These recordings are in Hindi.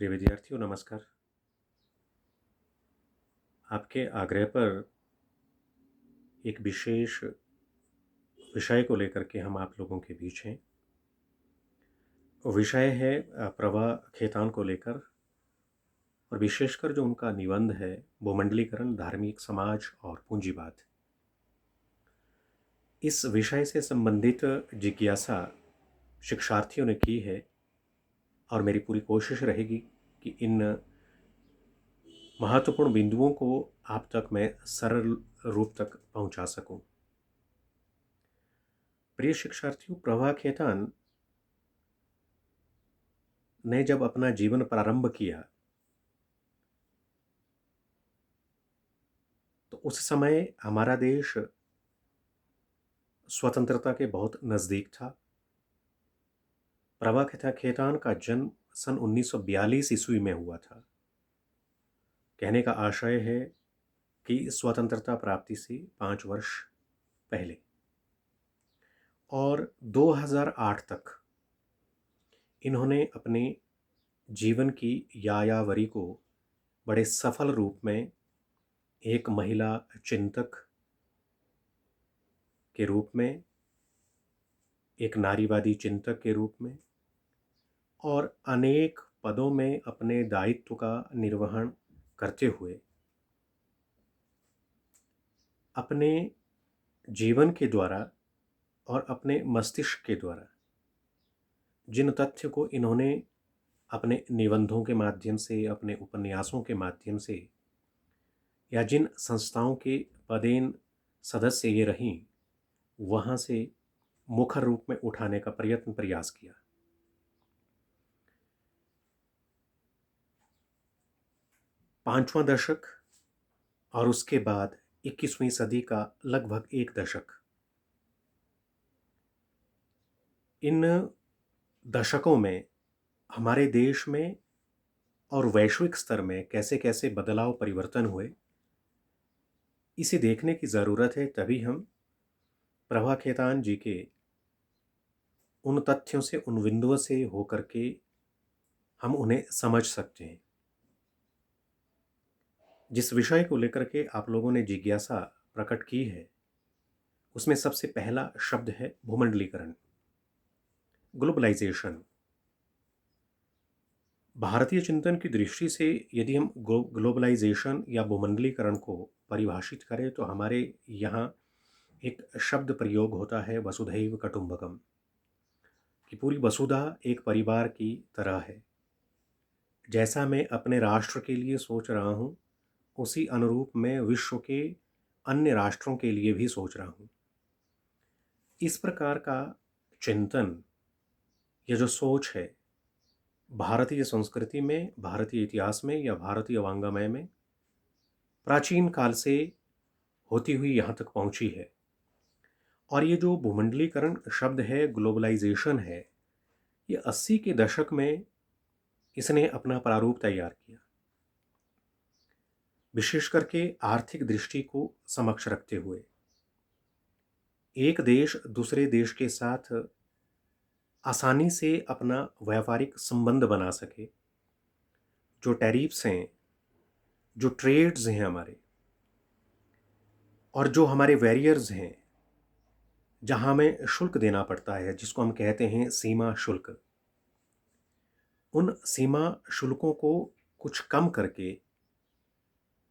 प्रिय विद्यार्थियों नमस्कार। आपके आग्रह पर एक विशेष विषय को लेकर के हम आप लोगों के बीच हैं। विषय है प्रभा खेतान को लेकर और विशेषकर जो उनका निबंध है भूमंडलीकरण, धार्मिक, समाज और पूंजीवाद। इस विषय से संबंधित जिज्ञासा शिक्षार्थियों ने की है और मेरी पूरी कोशिश रहेगी कि इन महत्वपूर्ण बिंदुओं को आप तक मैं सरल रूप तक पहुंचा सकूं। प्रिय शिक्षार्थियों, प्रभा खेतान ने जब अपना जीवन प्रारंभ किया तो उस समय हमारा देश स्वतंत्रता के बहुत नज़दीक था। प्रभा खेतान का जन्म सन 1942 ईस्वी में हुआ था। कहने का आशय है कि स्वतंत्रता प्राप्ति से 5 वर्ष पहले, और 2008 तक इन्होंने अपने जीवन की यायावरी को बड़े सफल रूप में एक महिला चिंतक के रूप में, एक नारीवादी चिंतक के रूप में और अनेक पदों में अपने दायित्व का निर्वहन करते हुए अपने जीवन के द्वारा और अपने मस्तिष्क के द्वारा जिन तथ्य को इन्होंने अपने निबंधों के माध्यम से, अपने उपन्यासों के माध्यम से या जिन संस्थाओं के पदेन सदस्य ये रहीं, वहाँ से मुखर रूप में उठाने का प्रयास किया। पांचवां दशक और उसके बाद 21वीं सदी का लगभग एक दशक, इन दशकों में हमारे देश में और वैश्विक स्तर में कैसे कैसे बदलाव परिवर्तन हुए, इसे देखने की ज़रूरत है। तभी हम प्रभा खेतान जी के उन तथ्यों से, उन बिंदुओं से होकर के हम उन्हें समझ सकते हैं। जिस विषय को लेकर के आप लोगों ने जिज्ञासा प्रकट की है, उसमें सबसे पहला शब्द है भूमंडलीकरण, ग्लोबलाइजेशन। भारतीय चिंतन की दृष्टि से यदि हम ग्लोबलाइजेशन या भूमंडलीकरण को परिभाषित करें तो हमारे यहाँ एक शब्द प्रयोग होता है वसुधैव कुटुंबकम, कि पूरी वसुधा एक परिवार की तरह है। जैसा मैं अपने राष्ट्र के लिए सोच रहा हूँ, उसी अनुरूप मैं विश्व के अन्य राष्ट्रों के लिए भी सोच रहा हूँ। इस प्रकार का चिंतन, यह जो सोच है, भारतीय संस्कृति में, भारतीय इतिहास में या भारतीय वांग्मय में प्राचीन काल से होती हुई यहाँ तक पहुँची है। और ये जो भूमंडलीकरण शब्द है, ग्लोबलाइजेशन है, ये 80 के दशक में इसने अपना प्रारूप तैयार किया, विशेष करके आर्थिक दृष्टि को समक्ष रखते हुए। एक देश दूसरे देश के साथ आसानी से अपना व्यापारिक संबंध बना सके, जो टैरिफ्स हैं, जो ट्रेड्स हैं हमारे, और जो हमारे बैरियर्स हैं, जहाँ हमें शुल्क देना पड़ता है, जिसको हम कहते हैं सीमा शुल्क, उन सीमा शुल्कों को कुछ कम करके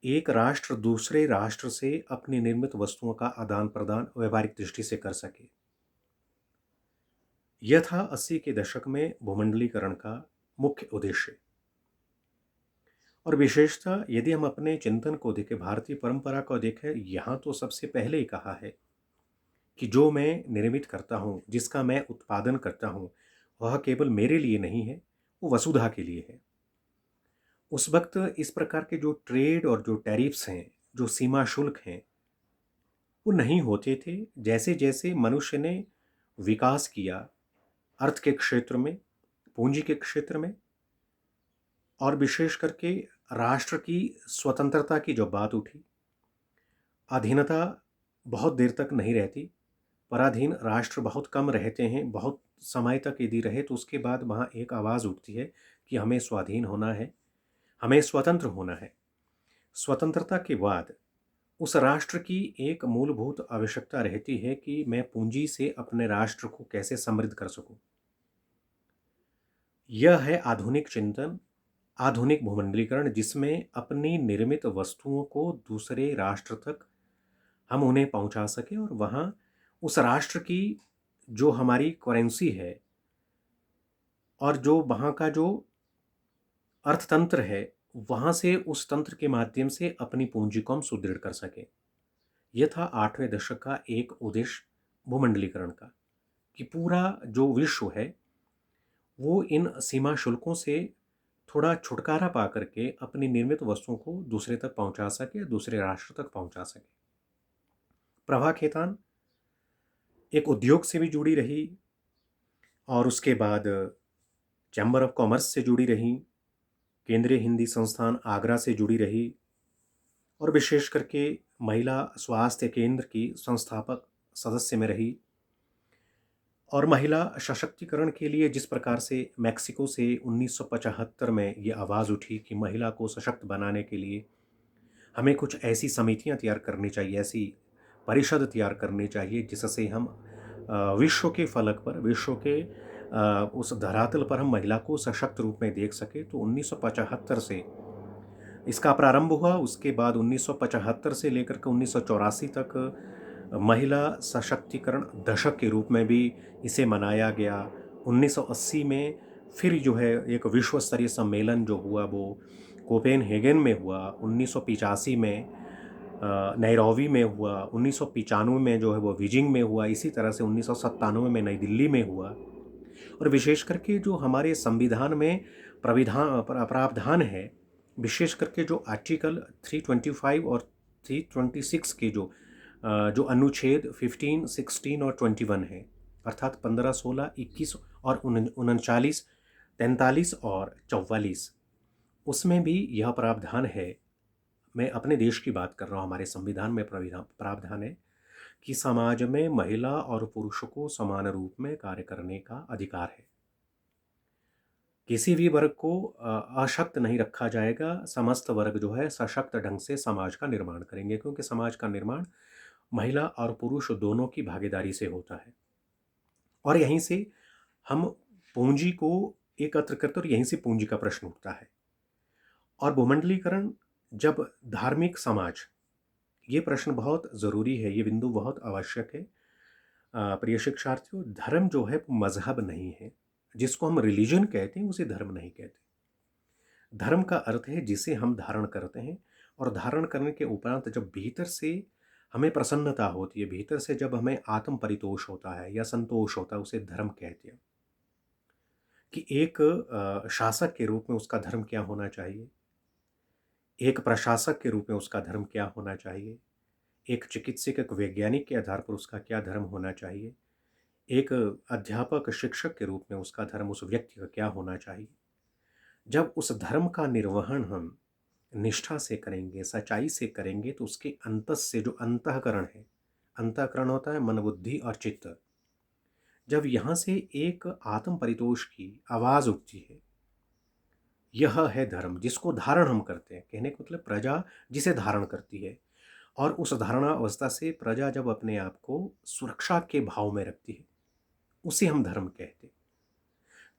एक राष्ट्र दूसरे राष्ट्र से अपनी निर्मित वस्तुओं का आदान प्रदान व्यापारिक दृष्टि से कर सके। यह था 80 के दशक में भूमंडलीकरण का मुख्य उद्देश्य। और विशेषता यदि हम अपने चिंतन को देखें, भारतीय परंपरा को देखें, यहाँ तो सबसे पहले ही कहा है कि जो मैं निर्मित करता हूँ, जिसका मैं उत्पादन करता हूँ, वह केवल मेरे लिए नहीं है, वो वसुधा के लिए है। उस वक्त इस प्रकार के जो ट्रेड और जो टैरिफ्स हैं, जो सीमा शुल्क हैं, वो नहीं होते थे। जैसे जैसे मनुष्य ने विकास किया अर्थ के क्षेत्र में, पूंजी के क्षेत्र में, और विशेष करके राष्ट्र की स्वतंत्रता की जो बात उठी, अधीनता बहुत देर तक नहीं रहती, पराधीन राष्ट्र बहुत कम रहते हैं, बहुत समय तक यदि रहे तो उसके बाद वहाँ एक आवाज़ उठती है कि हमें स्वाधीन होना है, हमें स्वतंत्र होना है। स्वतंत्रता के बाद उस राष्ट्र की एक मूलभूत आवश्यकता रहती है कि मैं पूंजी से अपने राष्ट्र को कैसे समृद्ध कर सकूं। यह है आधुनिक चिंतन, आधुनिक भूमंडलीकरण, जिसमें अपनी निर्मित वस्तुओं को दूसरे राष्ट्र तक हम उन्हें पहुंचा सकें और वहां उस राष्ट्र की जो हमारी करेंसी है और जो वहाँ का जो अर्थतंत्र है, वहाँ से उस तंत्र के माध्यम से अपनी पूंजी को हम सुदृढ़ कर सकें। यह था 8वें दशक का एक उद्देश्य भूमंडलीकरण का, कि पूरा जो विश्व है वो इन सीमा शुल्कों से थोड़ा छुटकारा पा करके अपनी निर्मित वस्तुओं को दूसरे तक पहुंचा सके, दूसरे राष्ट्र तक पहुंचा सके। प्रभा खेतान एक उद्योग से भी जुड़ी रही और उसके बाद चैम्बर ऑफ कॉमर्स से जुड़ी रही, केंद्रीय हिंदी संस्थान आगरा से जुड़ी रही और विशेष करके महिला स्वास्थ्य केंद्र की संस्थापक सदस्य में रही। और महिला सशक्तिकरण के लिए जिस प्रकार से मैक्सिको से 1975 में ये आवाज़ उठी कि महिला को सशक्त बनाने के लिए हमें कुछ ऐसी समितियां तैयार करनी चाहिए, ऐसी परिषद तैयार करनी चाहिए जिससे हम विश्व के फलक पर, विश्व के उस धरातल पर हम महिला को सशक्त रूप में देख सके। तो 1975 से इसका प्रारंभ हुआ। उसके बाद 1975 से लेकर के 1984 तक महिला सशक्तिकरण दशक के रूप में भी इसे मनाया गया। 1980 में फिर जो है एक विश्व स्तरीय सम्मेलन जो हुआ वो कोपेनहेगन में हुआ। 1985 में नैरोबी में हुआ। 1995 में जो है वो बीजिंग में हुआ। इसी तरह से 1997 में नई दिल्ली में हुआ। और विशेष करके जो हमारे संविधान में प्रावधान है, विशेष करके जो आर्टिकल 325 और 326 के जो अनुच्छेद 15, 16 और 21 है, अर्थात 15, 16, 21 और 39, 43 और 44, उसमें भी यह प्रावधान है। मैं अपने देश की बात कर रहा हूँ। हमारे संविधान में प्रावधान है कि समाज में महिला और पुरुष को समान रूप में कार्य करने का अधिकार है। किसी भी वर्ग को अशक्त नहीं रखा जाएगा। समस्त वर्ग जो है सशक्त ढंग से समाज का निर्माण करेंगे, क्योंकि समाज का निर्माण महिला और पुरुष दोनों की भागीदारी से होता है। और यहीं से हम पूंजी को एकत्र करते और यहीं से पूंजी का प्रश्न उठता है। और भूमंडलीकरण जब धार्मिक समाज, ये प्रश्न बहुत ज़रूरी है, ये बिंदु बहुत आवश्यक है। प्रिय शिक्षार्थियों, धर्म जो है मजहब नहीं है। जिसको हम रिलीजन कहते हैं उसे धर्म नहीं कहते। धर्म का अर्थ है जिसे हम धारण करते हैं, और धारण करने के उपरांत जब भीतर से हमें प्रसन्नता होती है, भीतर से जब हमें आत्म परितोष होता है या संतोष होता है, उसे धर्म कहते हैं। कि एक शासक के रूप में उसका धर्म क्या होना चाहिए, एक प्रशासक के रूप में उसका धर्म क्या होना चाहिए, एक चिकित्सक, एक वैज्ञानिक के आधार पर उसका क्या धर्म होना चाहिए, एक अध्यापक, शिक्षक के रूप में उसका धर्म, उस व्यक्ति का क्या होना चाहिए। जब उस धर्म का निर्वहन हम निष्ठा से करेंगे, सच्चाई से करेंगे, तो उसके अंतस से जो अंतःकरण है, अंतःकरण होता है मन, बुद्धि और चित्त, जब यहाँ से एक आत्म परितोष की आवाज़ उठती है, यह है धर्म जिसको धारण हम करते हैं। कहने का मतलब प्रजा जिसे धारण करती है, और उस धारणा अवस्था से प्रजा जब अपने आप को सुरक्षा के भाव में रखती है, उसे हम धर्म कहते हैं।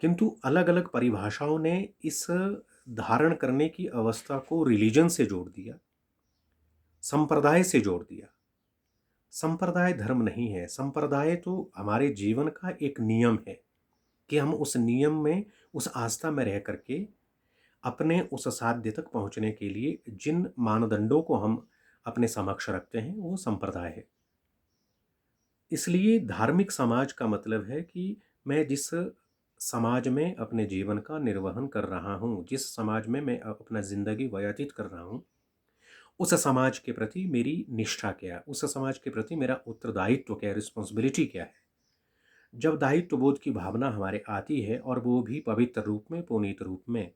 किंतु अलग अलग परिभाषाओं ने इस धारण करने की अवस्था को रिलीजन से जोड़ दिया, संप्रदाय से जोड़ दिया। संप्रदाय धर्म नहीं है। संप्रदाय तो हमारे जीवन का एक नियम है कि हम उस नियम में, उस आस्था में रह करके अपने उस साध्य तक पहुंचने के लिए जिन मानदंडों को हम अपने समक्ष रखते हैं, वो संप्रदाय है। इसलिए धार्मिक समाज का मतलब है कि मैं जिस समाज में अपने जीवन का निर्वहन कर रहा हूँ, जिस समाज में मैं अपना ज़िंदगी व्यतीत कर रहा हूँ, उस समाज के प्रति मेरी निष्ठा क्या है, उस समाज के प्रति मेरा उत्तरदायित्व क्या है, रिस्पॉन्सिबिलिटी क्या है। जब दायित्व बोध की भावना हमारे आती है, और वो भी पवित्र रूप में, पुनीत रूप में,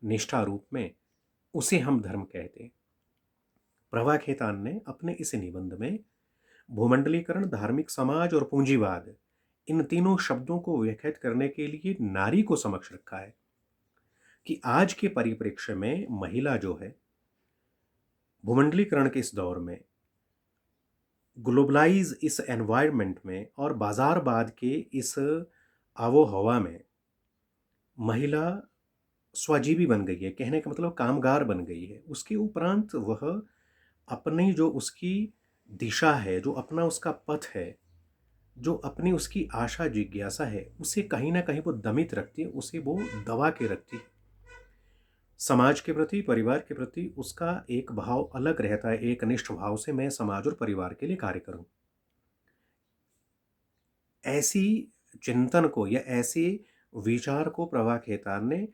निष्ठा रूप में, उसे हम धर्म कहते हैं। प्रभा खेतान ने अपने इस निबंध में भूमंडलीकरण, धार्मिक समाज और पूंजीवाद, इन तीनों शब्दों को व्याख्यात करने के लिए नारी को समक्ष रखा है कि आज के परिप्रेक्ष्य में महिला जो है, भूमंडलीकरण के इस दौर में, ग्लोबलाइज इस एनवायरनमेंट में और बाजारवाद के इस आबो हवा में महिला स्वजीवी बन गई है। कहने का मतलब कामगार बन गई है। उसके उपरांत वह अपनी जो उसकी दिशा है, जो अपना उसका पथ है, जो अपनी उसकी आशा जिज्ञासा है, उसे कहीं ना कहीं वो दमित रखती है, उसे वो दबा के रखती है। समाज के प्रति, परिवार के प्रति उसका एक भाव अलग रहता है, एक निष्ठ भाव से मैं समाज और परिवार के लिए कार्य करूं। ऐसी चिंतन को या ऐसे विचार को प्रभा खेतान ने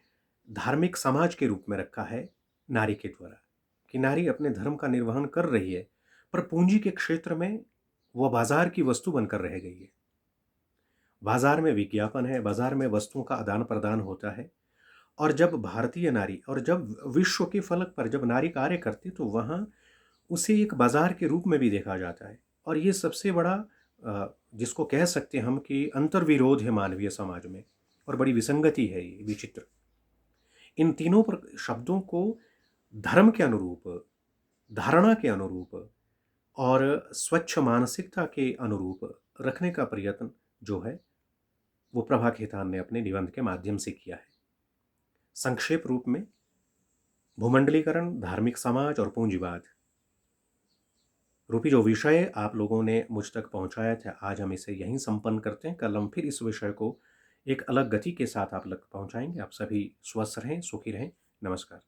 धार्मिक समाज के रूप में रखा है नारी के द्वारा, कि नारी अपने धर्म का निर्वहन कर रही है, पर पूंजी के क्षेत्र में वह बाजार की वस्तु बनकर रह गई है। बाजार में विज्ञापन है, बाजार में वस्तुओं का आदान प्रदान होता है, और जब भारतीय नारी और जब विश्व के फलक पर जब नारी कार्य करती तो वहाँ उसे एक बाजार के रूप में भी देखा जाता है। और ये सबसे बड़ा जिसको कह सकते हैं हम कि अंतर्विरोध है मानवीय समाज में, और बड़ी विसंगति है, ये विचित्र। इन तीनों पर शब्दों को धर्म के अनुरूप, धारणा के अनुरूप और स्वच्छ मानसिकता के अनुरूप रखने का प्रयत्न जो है वो प्रभा खेतान ने अपने निबंध के माध्यम से किया है। संक्षेप रूप में, भूमंडलीकरण, धार्मिक समाज और पूंजीवाद रूपी जो विषय आप लोगों ने मुझ तक पहुंचाया था, आज हम इसे यहीं संपन्न करते हैं। कल हम फिर इस विषय को एक अलग गति के साथ आप तक पहुंचाएंगे। आप सभी स्वस्थ रहें, सुखी रहें। नमस्कार।